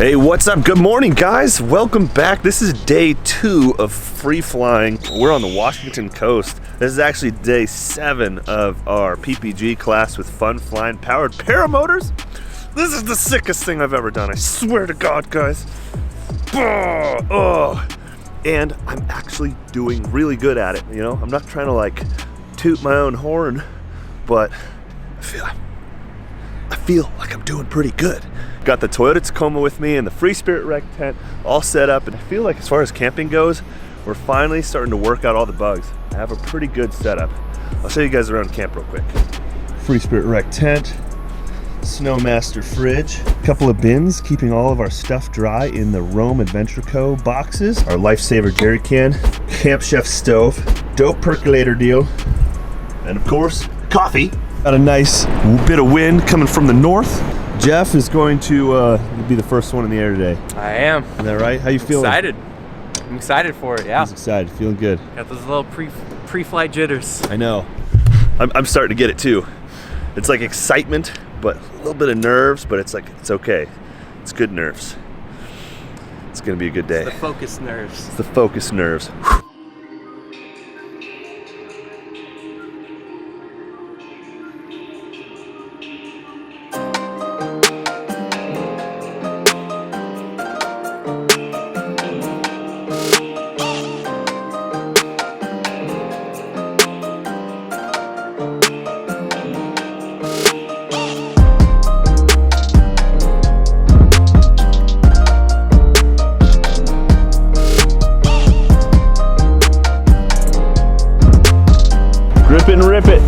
Hey, what's up? Good morning, guys. Welcome back. This is day 2 of free flying. We're on the Washington coast. This is actually day 7 of our PPG class with Fun Flying powered Paramotors. This is the sickest thing I've ever done. I swear to God, guys. Oh. And I'm actually doing really good at it. You know, I'm not trying to like toot my own horn, but I feel like I'm doing pretty good. Got the Toyota Tacoma with me and the Free Spirit Rec tent all set up, and I feel like as far as camping goes, we're finally starting to work out all the bugs. I have a pretty good setup. I'll show you guys around camp real quick. Free Spirit Rec tent, Snowmaster fridge, a couple of bins keeping all of our stuff dry in the Rome Adventure Co. boxes, our Lifesaver jerry can, Camp Chef stove, dope percolator deal, and of course, coffee. Got a nice bit of wind coming from the north. Jeff is going to be the first one in the air today. I am. Is that right? How you feeling? Excited. I'm excited for it, yeah. He's excited, feeling good. Got those little pre-flight jitters. I know. I'm starting to get it too. It's like excitement, but a little bit of nerves, but it's like, it's okay. It's good nerves. It's gonna be a good day. It's the focused nerves. It's the focused nerves. Grip and rip it.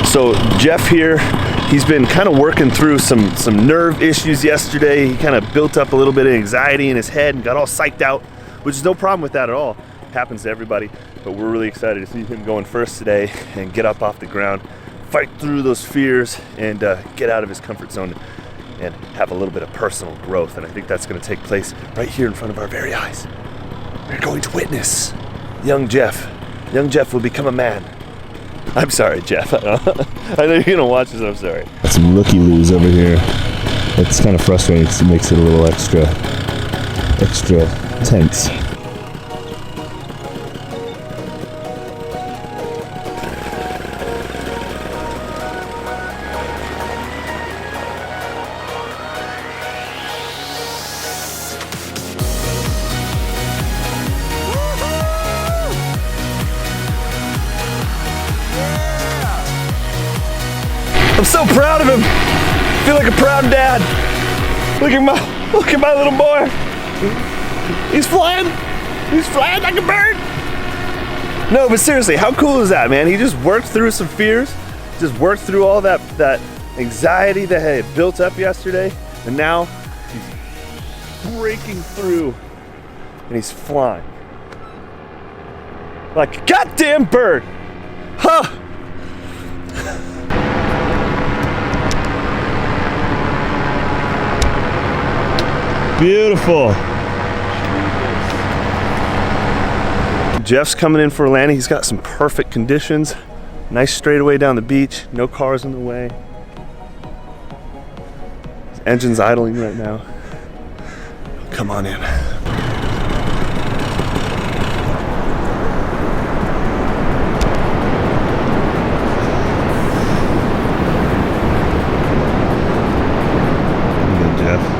So Jeff here, he's been kind of working through some nerve issues yesterday. He kind of built up a little bit of anxiety in his head and got all psyched out, which is no problem with that at all. Happens to everybody, but we're really excited to see him going first today and get up off the ground, fight through those fears, and get out of his comfort zone and have a little bit of personal growth. And I think that's going to take place right here in front of our very eyes. We're going to witness young Jeff. Young Jeff will become a man. I'm sorry, Jeff. I know you're going to watch this. I'm sorry. Got some looky-loos over here. It's kind of frustrating because it makes it a little extra tense. I'm so proud of him. I feel like a proud dad. Look at my little boy. He's flying like a bird. No, but seriously, how cool is that, man? He just worked through some fears, just worked through all that anxiety that had built up yesterday, and now he's breaking through and he's flying. Like a goddamn bird. Huh. Beautiful. Jeff's coming in for a landing. He's got some perfect conditions. Nice straightaway down the beach. No cars in the way. His engine's idling right now. Come on in. There you go, Jeff.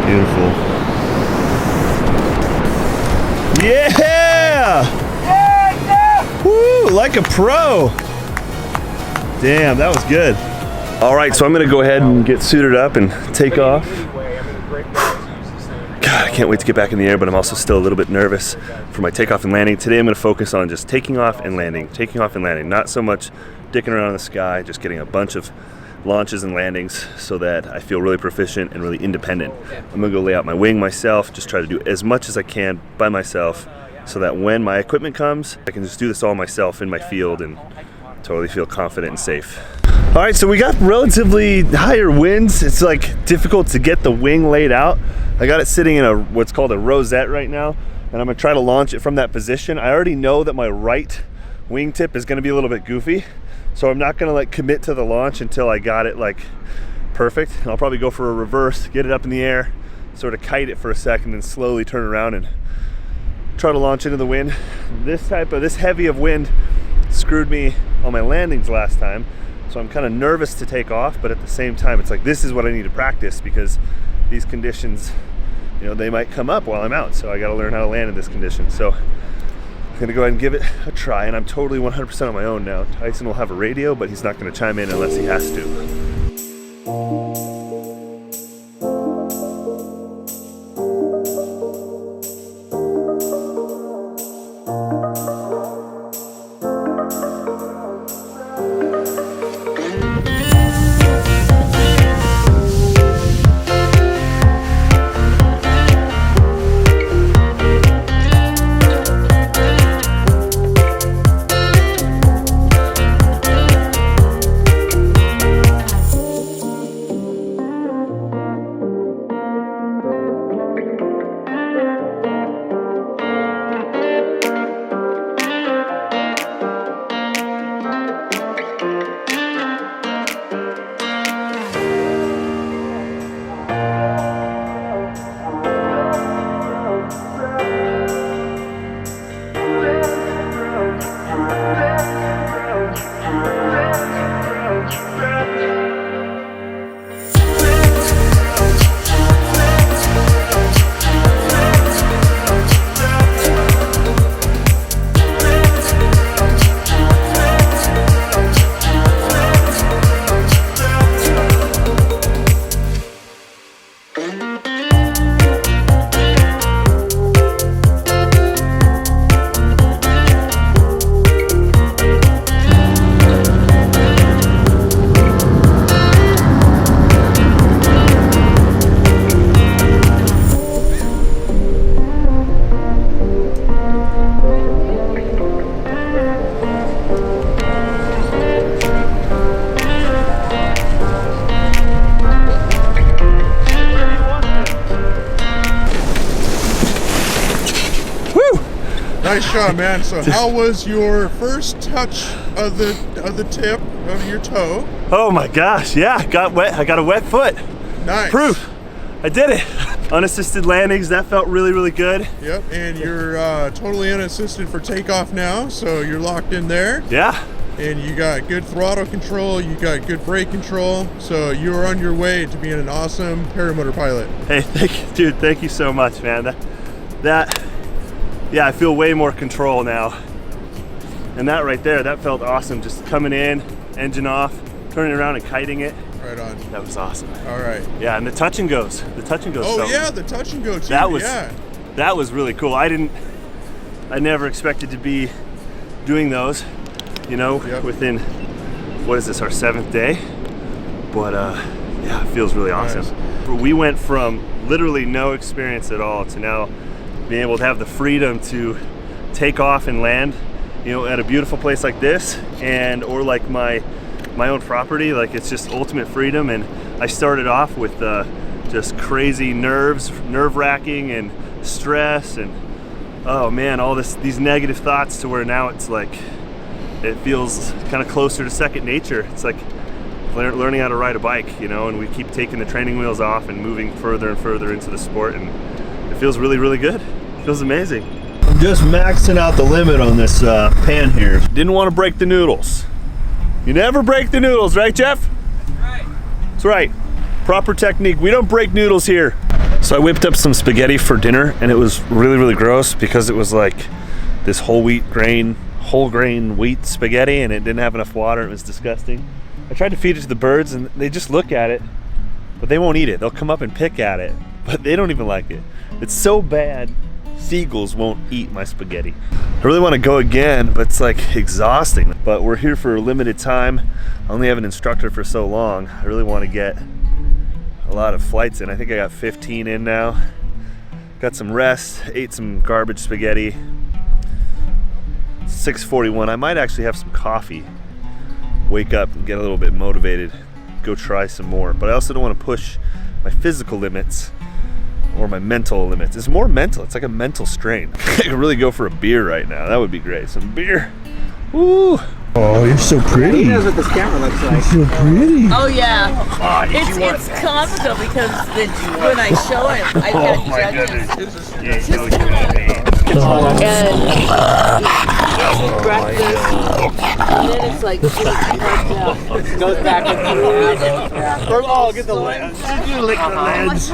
Beautiful. Yeah! Yeah! Woo! Like a pro. Damn, that was good. All right, so I'm gonna go ahead and get suited up and take off. God, I can't wait to get back in the air, but I'm also still a little bit nervous for my takeoff and landing. Today I'm gonna focus on just taking off and landing. Not so much dicking around in the sky, just getting a bunch of launches and landings so that I feel really proficient and really independent. I'm gonna go lay out my wing myself, just try to do as much as I can by myself so that when my equipment comes, I can just do this all myself in my field and totally feel confident and safe. All right, so we got relatively higher winds. It's like difficult to get the wing laid out. I got it sitting in a what's called a rosette right now, and I'm gonna try to launch it from that position. I already know that my right wingtip is gonna be a little bit goofy, so I'm not gonna like commit to the launch until I got it like perfect. And I'll probably go for a reverse, get it up in the air, sort of kite it for a second, and slowly turn around and try to launch into the wind. This heavy of wind screwed me on my landings last time, so I'm kind of nervous to take off, but at the same time it's like this is what I need to practice, because these conditions, you know, they might come up while I'm out, so I got to learn how to land in this condition. So I'm gonna go ahead and give it a try, and I'm totally 100% on my own now. Tyson will have a radio, but he's not gonna chime in unless he has to. Nice shot, man. So how was your first touch of the tip of your toe? Oh my gosh, yeah, I got wet. I got a wet foot. Nice. Proof. I did it. Unassisted landings, that felt really, really good. Yep, and you're totally unassisted for takeoff now, so you're locked in there. Yeah. And you got good throttle control, you got good brake control, so you're on your way to being an awesome paramotor pilot. Hey, thank you, dude. Thank you so much, man. Yeah, I feel way more control now. And that right there, that felt awesome. Just coming in, engine off, turning around and kiting it. Right on. That was awesome. All right. Yeah, and the touch and goes. The touch and goes. Oh yeah, the touch and go too. That was really cool. I never expected to be doing those, you know, within, what is this, our 7th day? But yeah, it feels really awesome. Nice. We went from literally no experience at all to now being able to have the freedom to take off and land, you know, at a beautiful place like this, and or like my own property. Like, it's just ultimate freedom. And I started off with just crazy nerve-wracking and stress, and oh man, all these negative thoughts, to where now it's like it feels kind of closer to second nature. It's like learning how to ride a bike, you know, and we keep taking the training wheels off and moving further and further into the sport, and it feels really, really good. It feels amazing. I'm just maxing out the limit on this pan here. Didn't want to break the noodles. You never break the noodles, right, Jeff? Right. That's right. Proper technique. We don't break noodles here. So I whipped up some spaghetti for dinner, and it was really, really gross because it was like this whole grain wheat spaghetti, and it didn't have enough water. It was disgusting. I tried to feed it to the birds, and they just look at it, but they won't eat it. They'll come up and pick at it, but they don't even like it. It's so bad, seagulls won't eat my spaghetti. I really want to go again, but it's like exhausting. But we're here for a limited time. I only have an instructor for so long. I really want to get a lot of flights in. I think I got 15 in now. Got some rest, ate some garbage spaghetti. 6:41. I might actually have some coffee wake up and get a little bit motivated, go try some more. But I also don't want to push my physical limits or my mental limits. It's more mental. It's like a mental strain. I could really go for a beer right now. That would be great. Some beer. Woo! Oh, you're so pretty. He knows what this camera looks like. You're so pretty. Oh yeah, it's comical because when I show him, I've got judges. And breakfast, and then it's like Goes back and forth. Oh, get the lens. You lick the lens.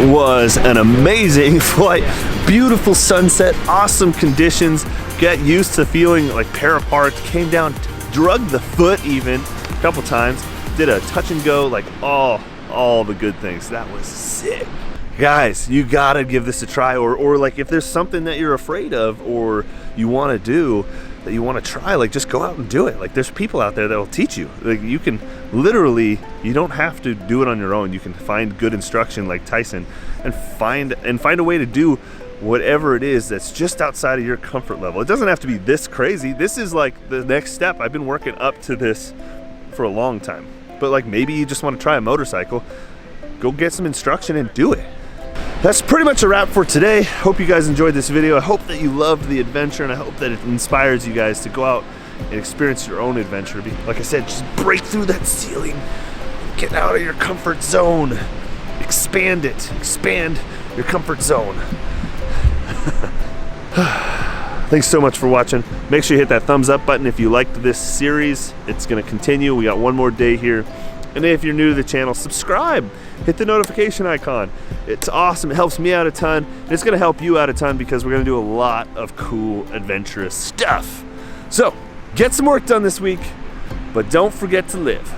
Was an amazing flight. Beautiful sunset, awesome conditions. Get used to feeling like paraparked. Came down, drugged the foot even a couple times. Did a touch and go, like all the good things. That was sick. Guys, you gotta give this a try, or like if there's something that you're afraid of or you want to do that you want to try, like just go out and do it. Like there's people out there that will teach you. Like you can literally, you don't have to do it on your own. You can find good instruction like Tyson and find a way to do whatever it is that's just outside of your comfort level. It doesn't have to be this crazy. This is like the next step. I've been working up to this for a long time. But like maybe you just want to try a motorcycle, go get some instruction and do it. That's pretty much a wrap for today. Hope you guys enjoyed this video. I hope that you loved the adventure, and I hope that it inspires you guys to go out and experience your own adventure. Like I said, just break through that ceiling, get out of your comfort zone, expand it, expand your comfort zone. Thanks so much for watching. Make sure you hit that thumbs up button if you liked this series. It's gonna continue. We got one more day here. And if you're new to the channel, subscribe. Hit the notification icon. It's awesome. It helps me out a ton. And it's gonna help you out a ton because we're gonna do a lot of cool, adventurous stuff. So, get some work done this week, but don't forget to live.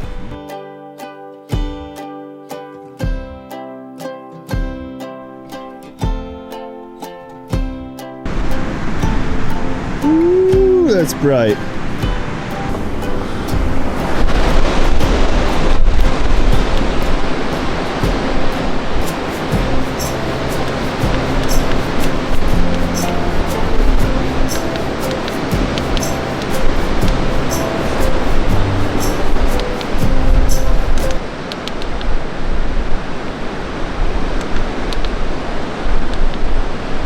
Ooh, that's bright.